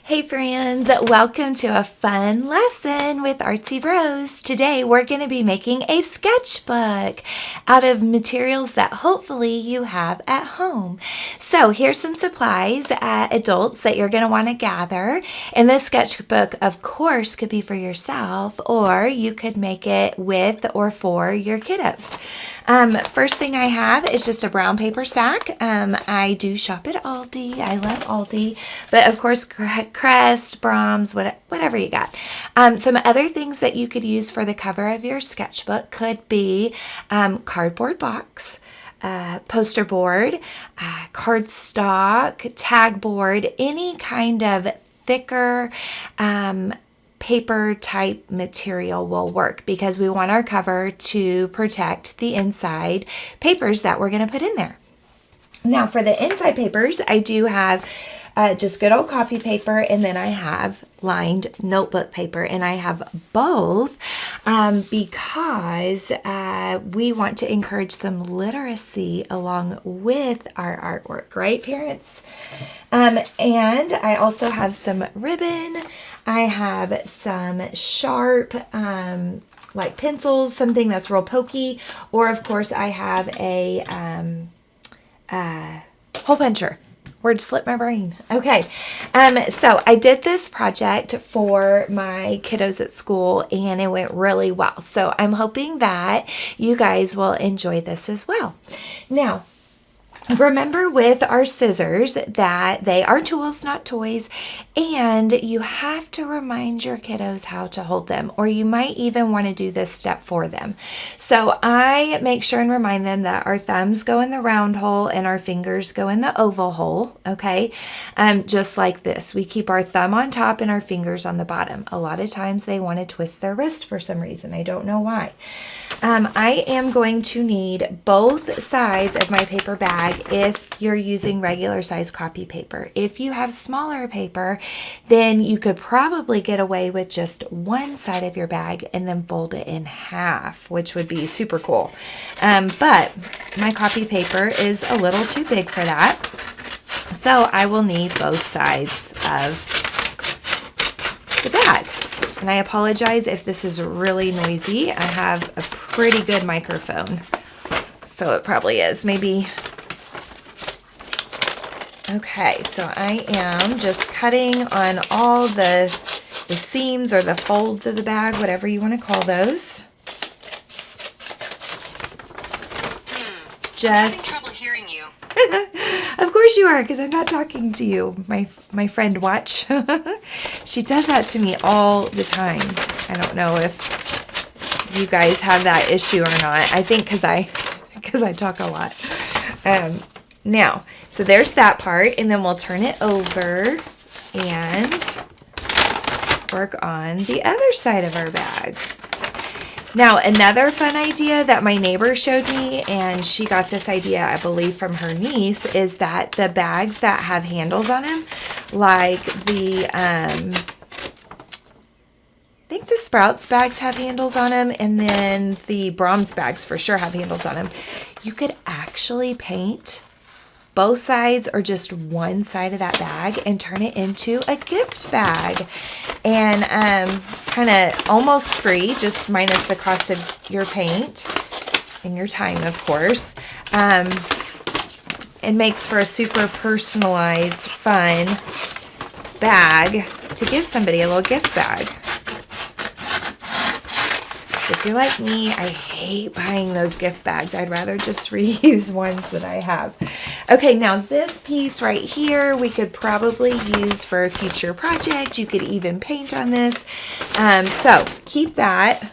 Hey friends, welcome to a fun lesson with Artsy Rose. Today we're going to be making a sketchbook out of materials that hopefully you have at home. So here's some supplies, adults, that you're going to want to gather. And this sketchbook, of course, could be for yourself, or you could make it with or for your kiddos. First thing I have is just a brown paper sack. I do shop at Aldi. I love Aldi, but of course Crest, Brahms, whatever you got. Some other things that you could use for the cover of your sketchbook could be cardboard box, poster board, cardstock, tag board, any kind of thicker paper type material will work because we want our cover to protect the inside papers that we're going to put in there. Now for the inside papers, I do have just good old copy paper, and then I have lined notebook paper, and I have both because we want to encourage some literacy along with our artwork, right, parents? And I also have some ribbon. I have some sharp like pencils, something that's real pokey, or of course I have a hole puncher. Word slipped my brain. Okay, so I did this project for my kiddos at school and it went really well. So I'm hoping that you guys will enjoy this as well. Now, remember with our scissors that they are tools, not toys, and you have to remind your kiddos how to hold them, or you might even want to do this step for them. So I make sure and remind them that our thumbs go in the round hole and our fingers go in the oval hole, okay? Just like this. We keep our thumb on top and our fingers on the bottom. A lot of times they want to twist their wrist for some reason. I don't know why. I am going to need both sides of my paper bag if you're using regular size copy paper. If you have smaller paper, then you could probably get away with just one side of your bag and then fold it in half, which would be super cool. But my copy paper is a little too big for that. So I will need both sides of the bag. And I apologize if this is really noisy. I have a pretty good microphone, so it probably is. Maybe. Okay, so I am just cutting on all the seams or the folds of the bag, whatever you want to call those. I'm having trouble hearing you. Of course you are, because I'm not talking to you, my friend Watch. She does that to me all the time. I don't know if you guys have that issue or not. I think because I talk a lot. Now, so there's that part, and then we'll turn it over and work on the other side of our bag. Now, another fun idea that my neighbor showed me, and she got this idea, I believe, from her niece, is that the bags that have handles on them, like the, I think the Sprouts bags have handles on them, and then the Brahms bags for sure have handles on them. You could actually paint both sides or just one side of that bag and turn it into a gift bag. And kind of almost free, just minus the cost of your paint and your time, of course. It makes for a super personalized, fun bag to give somebody, a little gift bag. If you're like me, I hate buying those gift bags. I'd rather just reuse ones that I have. Okay, now this piece right here, we could probably use for a future project. You could even paint on this. So keep that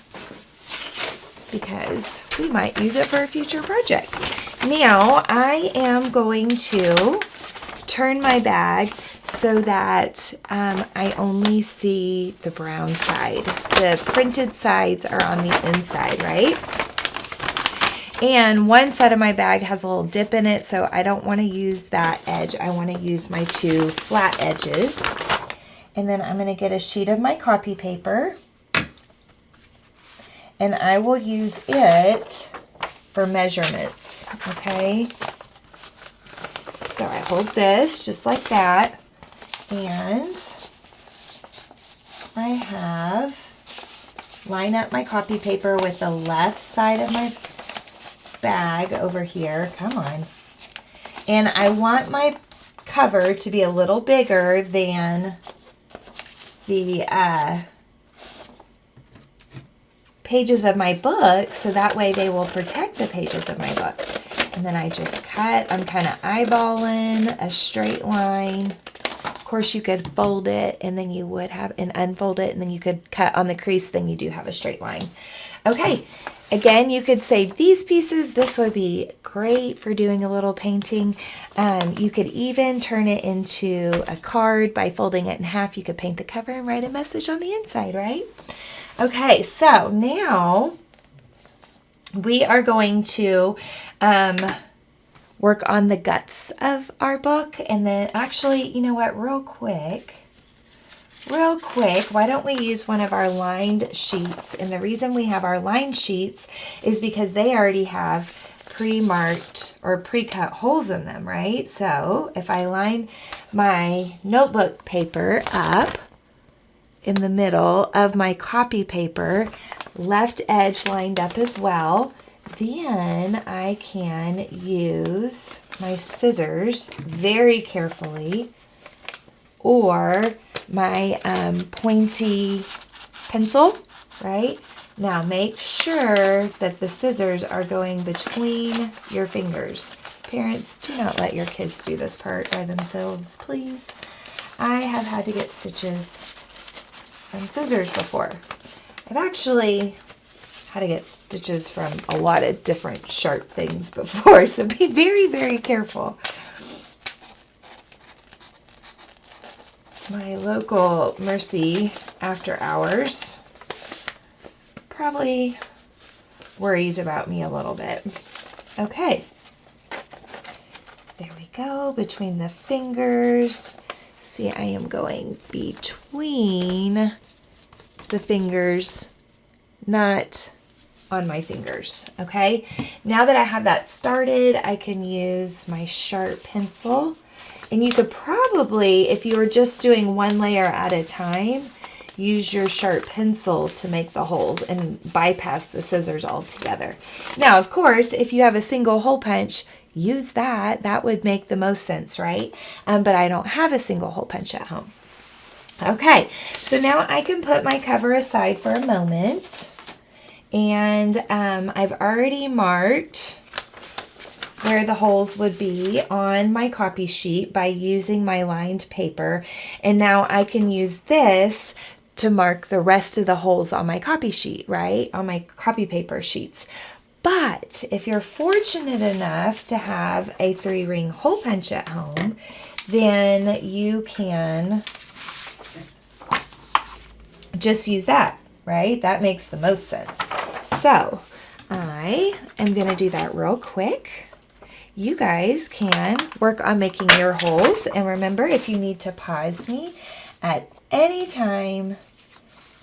because we might use it for a future project. Now I am going to turn my bag so that I only see the brown side. The printed sides are on the inside, right? And one side of my bag has a little dip in it, so I don't want to use that edge. I want to use my two flat edges. And then I'm going to get a sheet of my copy paper, and I will use it for measurements, okay? So I hold this just like that, and I have line up my copy paper with the left side of my bag over here. Come on. And I want my cover to be a little bigger than the pages of my book, so that way they will protect the pages of my book. And then I just cut. I'm kind of eyeballing a straight line. Of course, you could fold it and then you would have, and unfold it, and then you could cut on the crease, then you do have a straight line. Okay, again, you could save these pieces. This would be great for doing a little painting. You could even turn it into a card by folding it in half. You could paint the cover and write a message on the inside, right? Okay, so now we are going to work on the guts of our book. And then actually, you know what, real quick, why don't we use one of our lined sheets? And the reason we have our lined sheets is because they already have pre-marked or pre-cut holes in them, right? So if I line my notebook paper up in the middle of my copy paper, left edge lined up as well, then I can use my scissors very carefully, or my pointy pencil, right? Now make sure that the scissors are going between your fingers. Parents, do not let your kids do this part by themselves, please. I have had to get stitches from scissors before. I've actually had to get stitches from a lot of different sharp things before, so be very, very careful. My local 𝗀𝗍𝗱𝘆 after hours probably worries about me a little bit. Okay, there we go, between the fingers. See, I am going between the fingers, not on my fingers. Okay, now that I have that started, I can use my sharp pencil. And you could probably, if you were just doing one layer at a time, use your sharp pencil to make the holes and bypass the scissors altogether. Now, of course, if you have a single hole punch, use that. That would make the most sense, right? But I don't have a single hole punch at home. Okay, so now I can put my cover aside for a moment. And I've already marked where the holes would be on my copy sheet by using my lined paper. And now I can use this to mark the rest of the holes on my copy sheet, right? On my copy paper sheets. But if you're fortunate enough to have a 3-ring hole punch at home, then you can just use that, right? That makes the most sense. So I am going to do that real quick. You guys can work on making your holes. And remember, if you need to pause me at any time,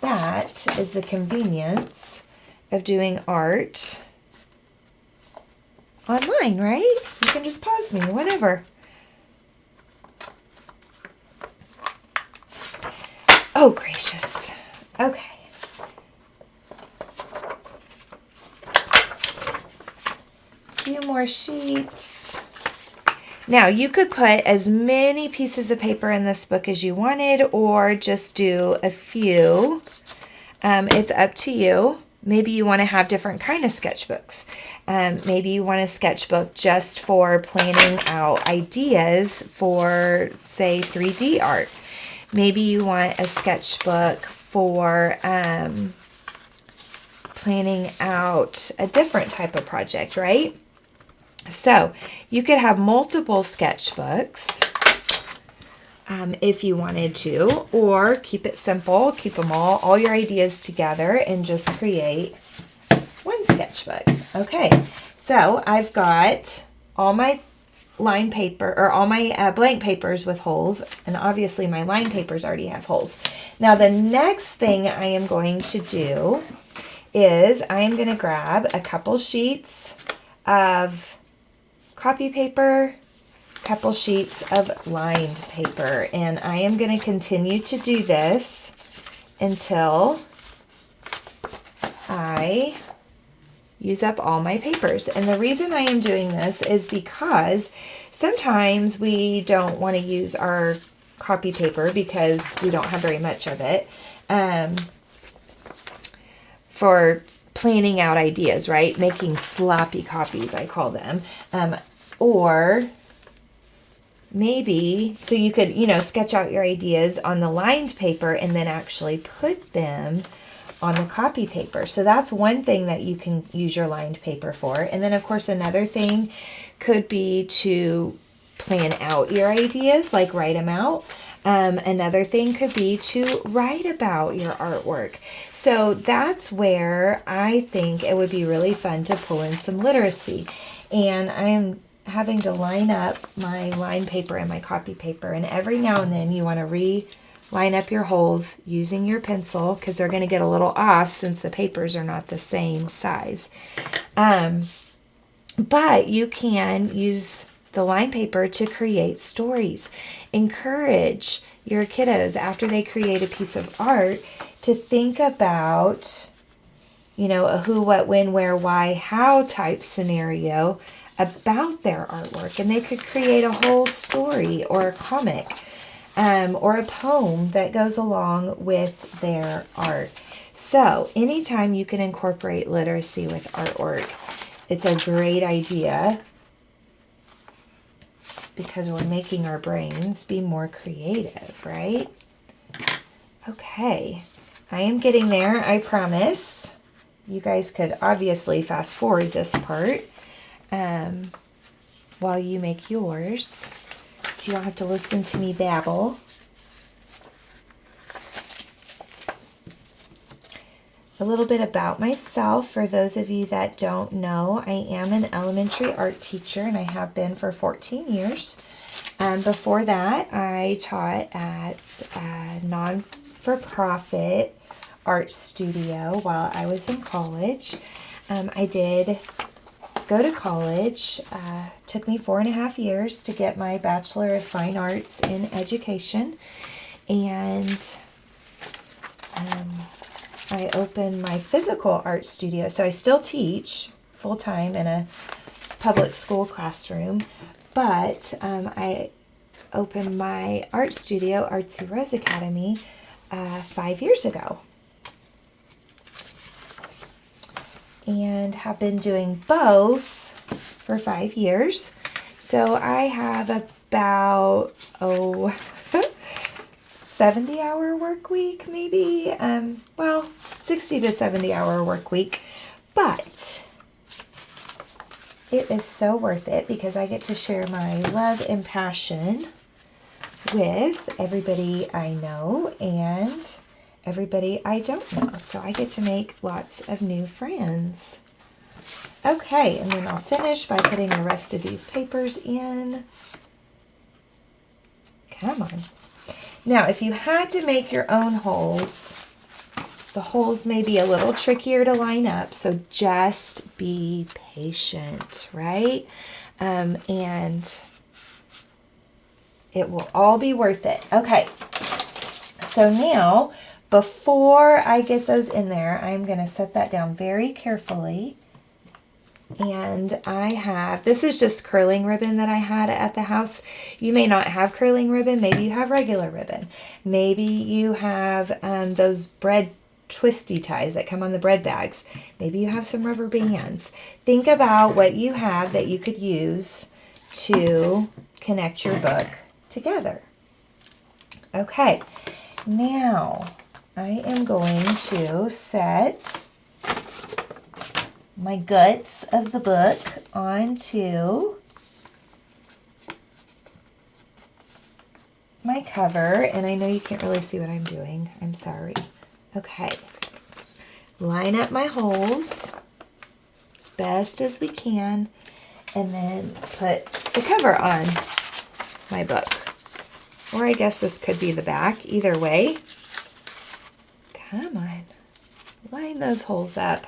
that is the convenience of doing art online, right? You can just pause me whenever. Oh, gracious. Okay. Few more sheets. Now you could put as many pieces of paper in this book as you wanted, or just do a few. It's up to you. Maybe you want to have different kind of sketchbooks. Maybe you want a sketchbook just for planning out ideas for, say, 3D art. Maybe you want a sketchbook for planning out a different type of project, right? So you could have multiple sketchbooks if you wanted to, or keep it simple, keep them all your ideas together and just create one sketchbook. Okay, so I've got all my line paper, or all my blank papers with holes, and obviously my line papers already have holes. Now the next thing I am going to do is I am going to grab a couple sheets of copy paper, couple sheets of lined paper, and I am going to continue to do this until I use up all my papers. And the reason I am doing this is because sometimes we don't want to use our copy paper because we don't have very much of it for planning out ideas, right? Making sloppy copies, I call them. Or maybe, so you could, sketch out your ideas on the lined paper and then actually put them on the copy paper. So that's one thing that you can use your lined paper for. And then of course another thing could be to plan out your ideas, like write them out. Another thing could be to write about your artwork. So that's where I think it would be really fun to pull in some literacy. And I am having to line up my line paper and my copy paper. And every now and then you want to line up your holes using your pencil because they're going to get a little off since the papers are not the same size. But you can use the line paper to create stories. Encourage your kiddos after they create a piece of art to think about, a who, what, when, where, why, how type scenario about their artwork. And they could create a whole story or a comic or a poem that goes along with their art. So anytime you can incorporate literacy with artwork, it's a great idea because we're making our brains be more creative, right? Okay, I am getting there, I promise. You guys could obviously fast forward this part while you make yours, so you don't have to listen to me babble. A little bit about myself for those of you that don't know. I am an elementary art teacher and I have been for 14 years. Before that, I taught at a non-for-profit art studio while I was in college. I did go to college. Took me 4.5 years to get my Bachelor of Fine Arts in Education. And I opened my physical art studio. So I still teach full-time in a public school classroom, but I opened my art studio, Artsy Rose Academy, 5 years ago. And have been doing both for 5 years. So I have about, 70-hour work week, maybe. 60 to 70-hour work week. But it is so worth it because I get to share my love and passion with everybody I know and everybody I don't know. So I get to make lots of new friends. Okay, and then I'll finish by putting the rest of these papers in. Come on. Now, if you had to make your own holes, the holes may be a little trickier to line up, so just be patient, right? And it will all be worth it. Okay, so now, before I get those in there, I'm going to set that down very carefully. And I have, this is just curling ribbon that I had at the house. You may not have curling ribbon. Maybe you have regular ribbon. Maybe you have those bread twisty ties that come on the bread bags. Maybe you have some rubber bands. Think about what you have that you could use to connect your book together. Okay, now I am going to set my guts of the book onto my cover, and I know you can't really see what I'm doing. I'm sorry. Okay. Line up my holes as best as we can, and then put the cover on my book. Or I guess this could be the back. Either way. Come on. Line those holes up.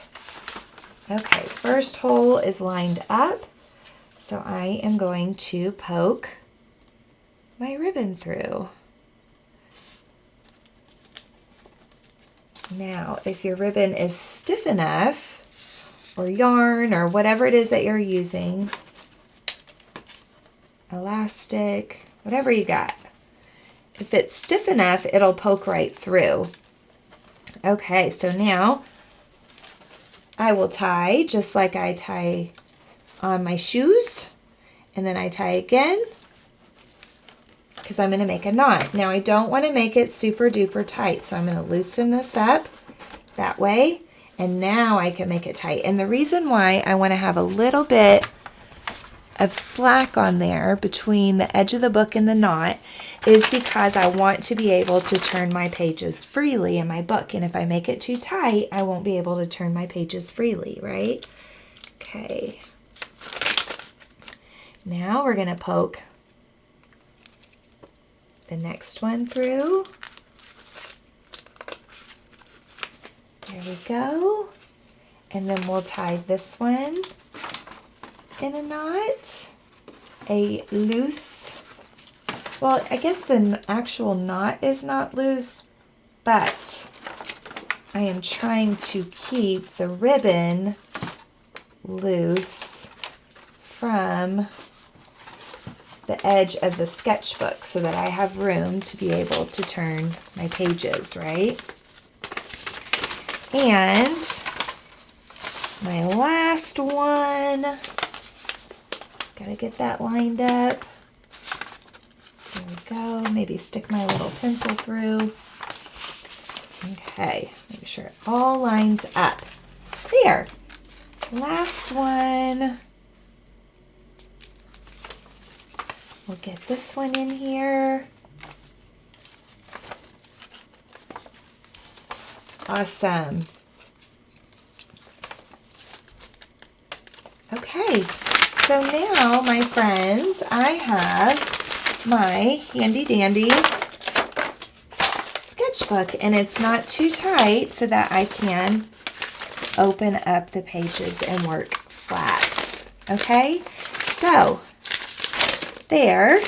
Okay, first hole is lined up, so I am going to poke my ribbon through. Now, if your ribbon is stiff enough, or yarn, or whatever it is that you're using, elastic, whatever you got, if it's stiff enough, it'll poke right through. Okay, so now I will tie just like I tie on my shoes, and then I tie again because I'm going to make a knot. Now I don't want to make it super duper tight, so I'm going to loosen this up that way, and now I can make it tight. And the reason why I want to have a little bit of slack on there between the edge of the book and the knot is because I want to be able to turn my pages freely in my book. And if I make it too tight, I won't be able to turn my pages freely, right? Okay. Now we're going to poke the next one through. There we go. And then we'll tie this one in a knot, a loose, well, I guess the actual knot is not loose, but I am trying to keep the ribbon loose from the edge of the sketchbook so that I have room to be able to turn my pages, right? And my last one, gotta get that lined up. There we go. Maybe stick my little pencil through. Okay, make sure it all lines up. There. Last one. We'll get this one in here. Awesome. Okay, so now, my friends, I have my handy dandy sketchbook, and it's not too tight so that I can open up the pages and work flat. Okay, so there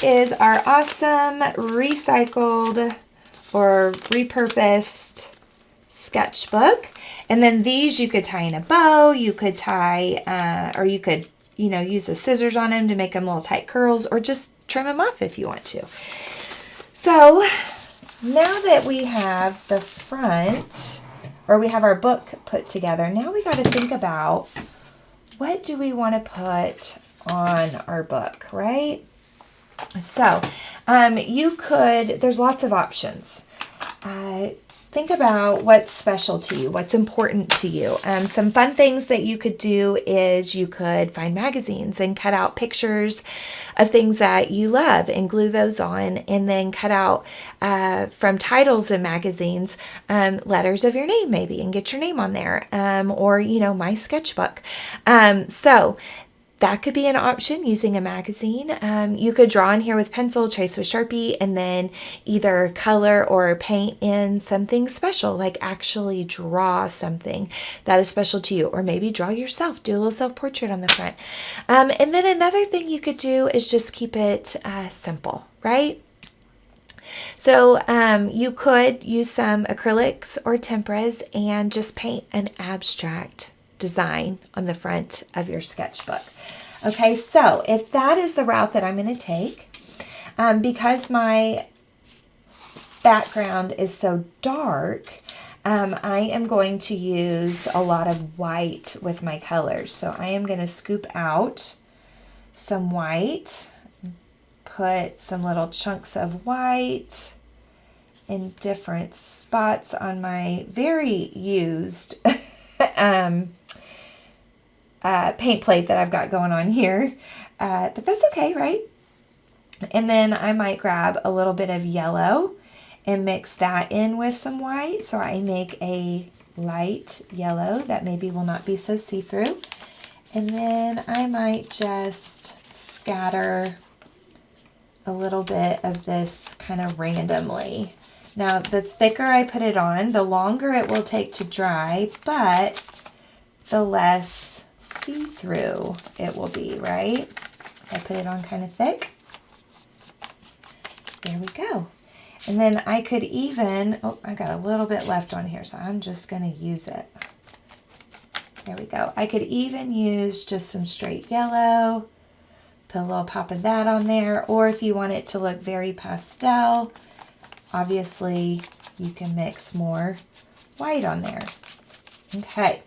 is our awesome recycled or repurposed sketchbook. And then these you could tie in a bow, you could tie, or you could, you know, use the scissors on them to make them little tight curls, or just trim them off if you want to. So now that we have the front, or we have our book put together, now we got to think about what do we want to put on our book, right? So you could, there's lots of options. Think about what's special to you, what's important to you. Some fun things that you could do is you could find magazines and cut out pictures of things that you love and glue those on, and then cut out from titles of magazines letters of your name maybe, and get your name on there, or, you know, my sketchbook. So that could be an option, using a magazine. You could draw in here with pencil, trace with Sharpie, and then either color or paint in something special, like actually draw something that is special to you, or maybe draw yourself, do a little self-portrait on the front. And then another thing you could do is just keep it simple, right? So you could use some acrylics or temperas and just paint an abstract design on the front of your sketchbook. Okay, so if that is the route that I'm going to take, because my background is so dark, I am going to use a lot of white with my colors. So I am going to scoop out some white, put some little chunks of white in different spots on my very used paint plate that I've got going on here, but that's okay, right? And then I might grab a little bit of yellow and mix that in with some white, so I make a light yellow that maybe will not be so see-through. And then I might just scatter a little bit of this kind of randomly. Now, the thicker I put it on, the longer it will take to dry, but the less see-through it will be, right? I put it on kind of thick. There we go. And then I could even, oh, I got a little bit left on here, so I'm just going to use it. There we go. I could even use just some straight yellow, put a little pop of that on there, or if you want it to look very pastel, obviously you can mix more white on there. Okay,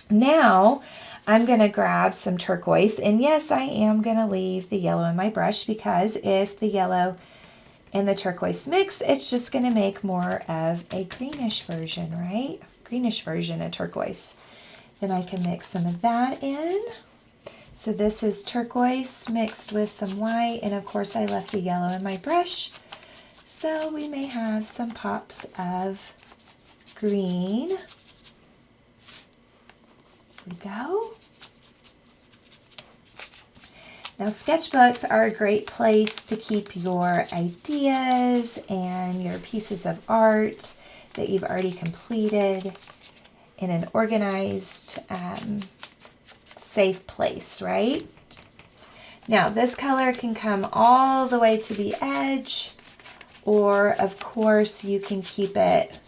now I'm going to grab some turquoise, and yes, I am going to leave the yellow in my brush because if the yellow and the turquoise mix, it's just going to make more of a greenish version, right? Greenish version of turquoise. Then I can mix some of that in. So this is turquoise mixed with some white, and of course I left the yellow in my brush. So we may have some pops of green. There we go. Now sketchbooks are a great place to keep your ideas and your pieces of art that you've already completed in an organized, safe place, right? Now this color can come all the way to the edge, or of course you can keep it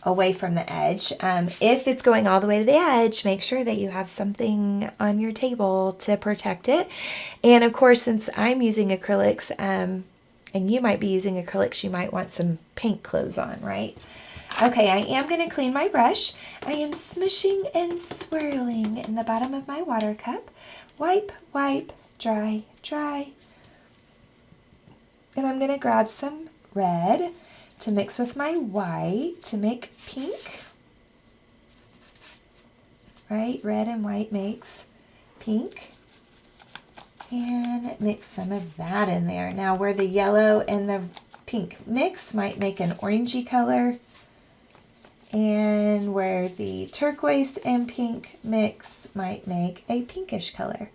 away from the edge. If it's going all the way to the edge, make sure that you have something on your table to protect it. And of course, since I'm using acrylics, and you might be using acrylics, you might want some paint clothes on, right? Okay, I am going to clean my brush. I am smushing and swirling in the bottom of my water cup. Wipe, wipe, dry, dry. And I'm going to grab some red to mix with my white to make pink, right? Red and white makes pink. And mix some of that in there. Now where the yellow and the pink mix might make an orangey color, and where the turquoise and pink mix might make a pinkish color.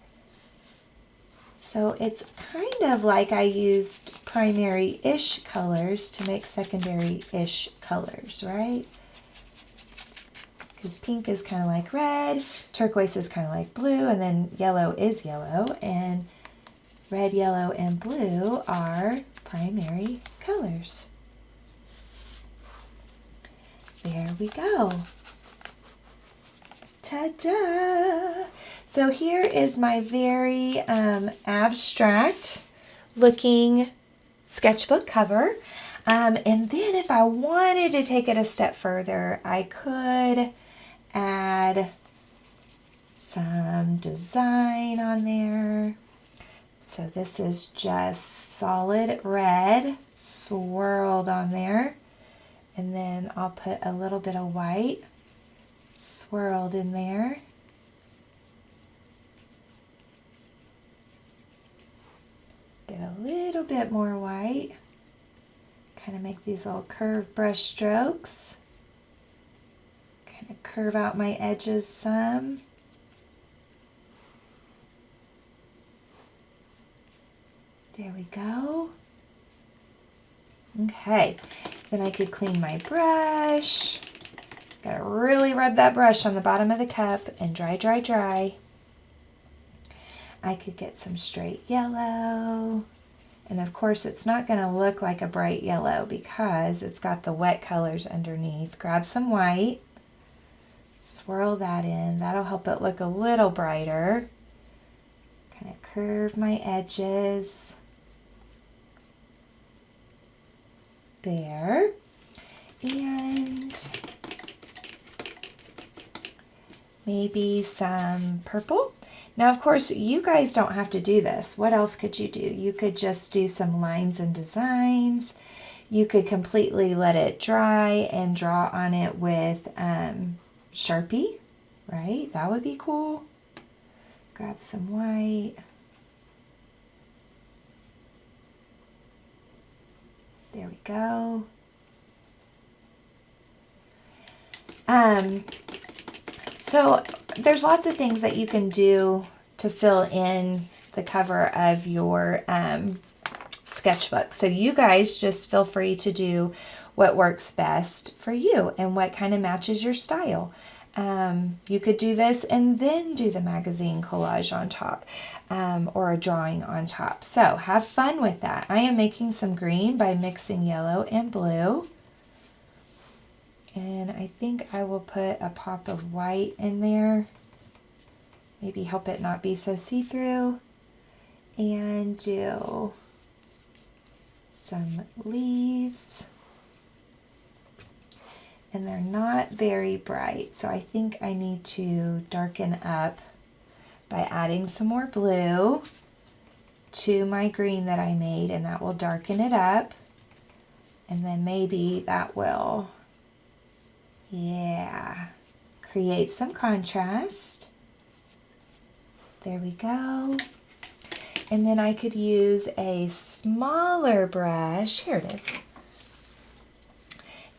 So it's kind of like I used primary-ish colors to make secondary-ish colors, right? Because pink is kind of like red, turquoise is kind of like blue, and then yellow is yellow, and red, yellow, and blue are primary colors. There we go. Ta-da! So here is my very abstract looking sketchbook cover. And then if I wanted to take it a step further, I could add some design on there. So this is just solid red swirled on there. And then I'll put a little bit of white swirled in there. Get a little bit more white. Kind of make these little curved brush strokes. Kind of curve out my edges some. There we go. Okay, then I could clean my brush. Gotta really rub that brush on the bottom of the cup and dry, dry, dry. I could get some straight yellow. And of course, it's not gonna look like a bright yellow because it's got the wet colors underneath. Grab some white, swirl that in. That'll help it look a little brighter. Kind of curve my edges. There. And maybe some purple. Now, of course, you guys don't have to do this. What else could you do? You could just do some lines and designs. You could completely let it dry and draw on it with Sharpie, right? That would be cool. Grab some white. There we go. So there's lots of things that you can do to fill in the cover of your sketchbook. So you guys just feel free to do what works best for you and what kind of matches your style. You could do this and then do the magazine collage on top, or a drawing on top. So have fun with that. I am making some green by mixing yellow and blue. And I think I will put a pop of white in there. Maybe help it not be so see-through. And do some leaves. And they're not very bright, so I think I need to darken up by adding some more blue to my green that I made, and that will darken it up. And then maybe that will, yeah, create some contrast. There we go. And then I could use a smaller brush, here it is,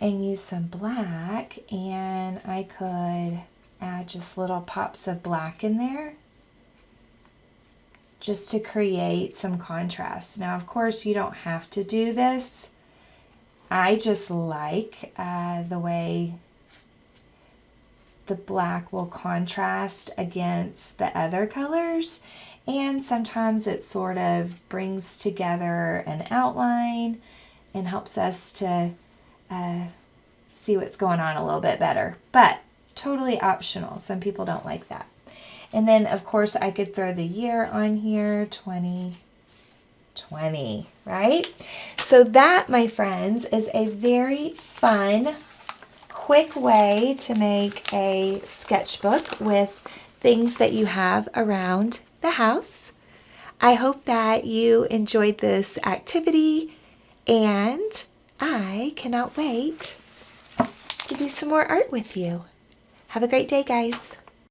and use some black, and I could add just little pops of black in there just to create some contrast. Now, of course, you don't have to do this. I just like the way the black will contrast against the other colors, and sometimes it sort of brings together an outline and helps us to see what's going on a little bit better, but totally optional. Some people don't like that. And then, of course, I could throw the year on here, 2020, right? So that, my friends, is a very fun, quick way to make a sketchbook with things that you have around the house. I hope that you enjoyed this activity, and I cannot wait to do some more art with you. Have a great day, guys.